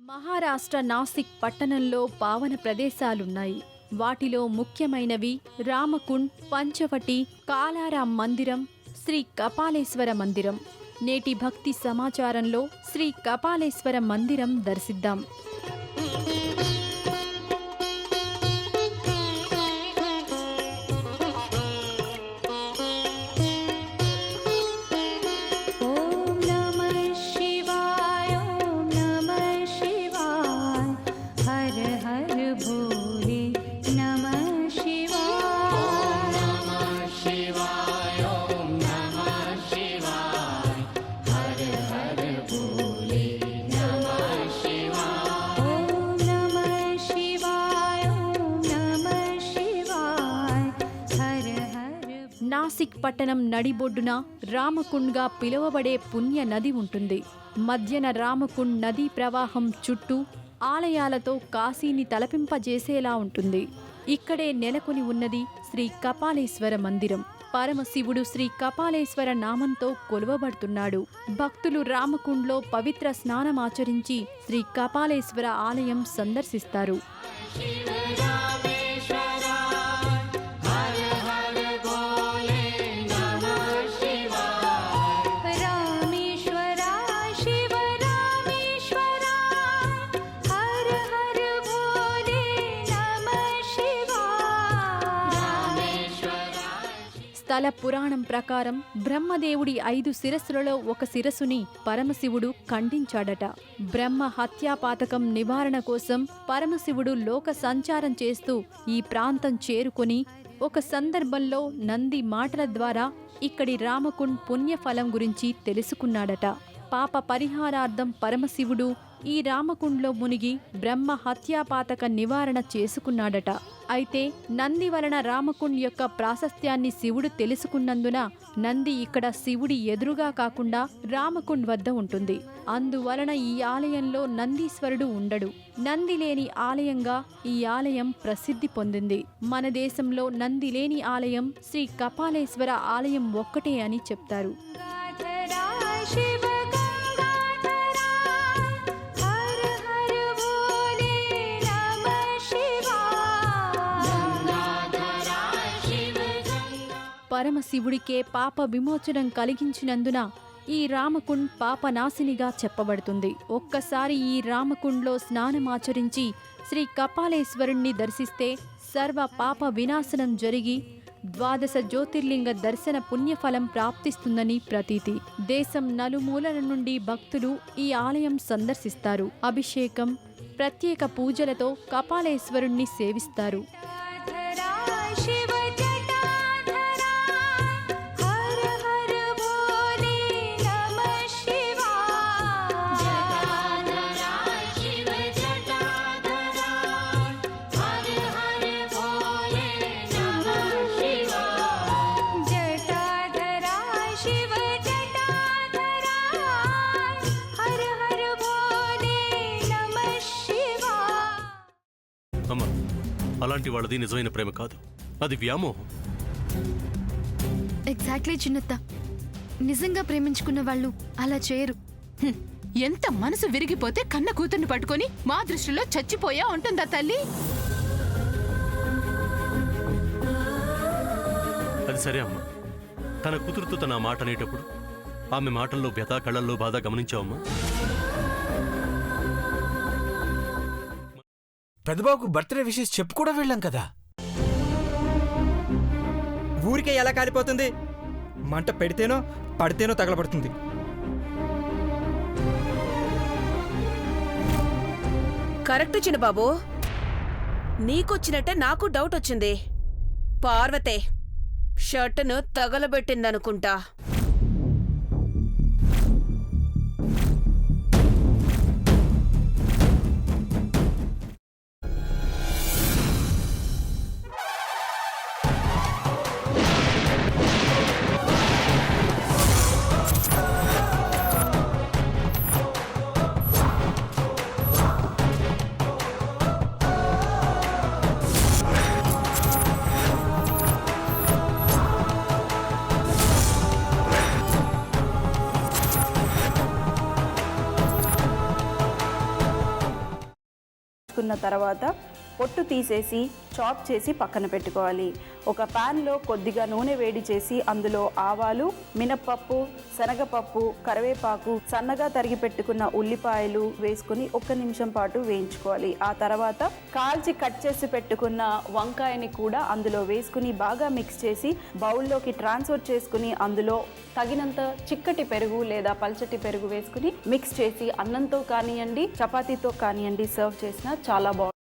మహారాష్ట్ర నాసిక్ పట్టణంలో పావన ప్రదేశాలున్నాయి. వాటిలో ముఖ్యమైనవి రామకుండ్, పంచవటి, కాలారాం మందిరం, శ్రీ కపాలేశ్వర మందిరం. నేటి భక్తి సమాచారంలో శ్రీ కపాలేశ్వర మందిరం దర్శిద్దాం. నాసిక్ పట్టణం నడిబొడ్డున రామకుండ్గా పిలువబడే పుణ్య నది ఉంటుంది. మధ్యన రామకుండ్ నదీ ప్రవాహం చుట్టూ ఆలయాలతో కాశీని తలపింపజేసేలా ఉంటుంది. ఇక్కడే నెలకొని ఉన్నది శ్రీ కపాలేశ్వర మందిరం. పరమశివుడు శ్రీ కపాలేశ్వర నామంతో కొలువబడుతున్నాడు. భక్తులు రామకుండ్లో పవిత్ర స్నానమాచరించి శ్రీ కపాలేశ్వర ఆలయం సందర్శిస్తారు. స్థల పురాణం ప్రకారం బ్రహ్మదేవుడి 5 శిరస్సులలో ఒక శిరస్సుని పరమశివుడు ఖండించాడట. బ్రహ్మ హత్యాపాతకం నివారణ కోసం పరమశివుడు లోక సంచారం చేస్తూ ఈ ప్రాంతం చేరుకొని ఒక సందర్భంలో నంది మాటల ద్వారా ఇక్కడి రామకుండ్ పుణ్యఫలం గురించి తెలుసుకున్నాడట. పాప పరిహారార్థం పరమశివుడు ఈ రామకుండ్లో మునిగి బ్రహ్మ హత్యాపాతక నివారణ చేసుకున్నాడట. అయితే నంది వలన రామకుండ్ యొక్క ప్రాశస్త్యాన్ని శివుడు తెలుసుకున్నందున నంది ఇక్కడ శివుడి ఎదురుగా కాకుండా రామకుండ్ వద్ద ఉంటుంది. అందువలన ఈ ఆలయంలో నందీశ్వరుడు ఉండడు. నంది లేని ఆలయంగా ఈ ఆలయం ప్రసిద్ధి పొందింది. మన దేశంలో నంది లేని ఆలయం శ్రీ కపాలేశ్వర ఆలయం ఒక్కటే అని చెప్తారు. పరమశివుడికే పాప విమోచనం కలిగించినందున ఈ రామకుండ్ పాపనాశినిగా చెప్పబడుతుంది. ఒక్కసారి ఈ రామకుండ్లో స్నానమాచరించి శ్రీ కపాలేశ్వరుణ్ణి దర్శిస్తే సర్వ పాప వినాశనం జరిగి 12 జ్యోతిర్లింగ దర్శన పుణ్యఫలం ప్రాప్తిస్తుందని ప్రతీతి. దేశం నలుమూలల నుండి భక్తులు ఈ ఆలయం సందర్శిస్తారు. అభిషేకం, ప్రత్యేక పూజలతో కపాలేశ్వరుణ్ణి సేవిస్తారు. అలాంటి వాళ్ళది నిజమైన ప్రేమ కాదు, అది వ్యామోహం. ఎగ్జాక్ట్లీ చిన్నత్త, నిజంగా ప్రేమించుకున్న వాళ్ళు అలా చేయరు. ఎంత మనసు విరిగిపోతే కన్న కూతుర్ని పట్టుకొని మా దృష్టిలో చచ్చిపోయా ఉంటుందా తల్లి? అది సరే అమ్మా, తన కూతురుతో తన మాట అనేటప్పుడు ఆమె మాటల్లో వ్యథ, కళ్ళల్లో బాధ గమనించావమ్మా? పెద్దబాబుకు బర్త్డే విషెస్ చెప్పు కూడా వెళ్ళాం కదా. ఊరికే ఎలా కాలిపోతుంది? మంట పెడితేనో పడితేనో తగలబడుతుంది. కరెక్ట్ చిన్నబాబు, నీకొచ్చినట్టే నాకు డౌట్ వచ్చింది. పార్వతే షర్టును తగలబెట్టిందనుకుంటా. వేయించుకున్న తర్వాత పొట్టు తీసేసి చాప్ చేసి పక్కన పెట్టుకోవాలి. ఒక ప్యాన్లో కొద్దిగా నూనె వేడి చేసి అందులో ఆవాలు, మినప్పప్పు, శనగపప్పు, కరివేపాకు, సన్నగా తరిగి పెట్టుకున్న ఉల్లిపాయలు వేసుకుని 1 నిమిషం పాటు వేయించుకోవాలి. ఆ తర్వాత కాల్చి కట్ చేసి పెట్టుకున్న వంకాయని కూడా అందులో వేసుకుని బాగా మిక్స్ చేసి బౌల్లోకి ట్రాన్స్ఫర్ చేసుకుని అందులో తగినంత చిక్కటి పెరుగు లేదా పల్చటి పెరుగు వేసుకుని మిక్స్ చేసి అన్నంతో కానివ్వండి, చపాతీతో కానివ్వండి సర్వ్ చేసినా చాలా బాగుంటుంది.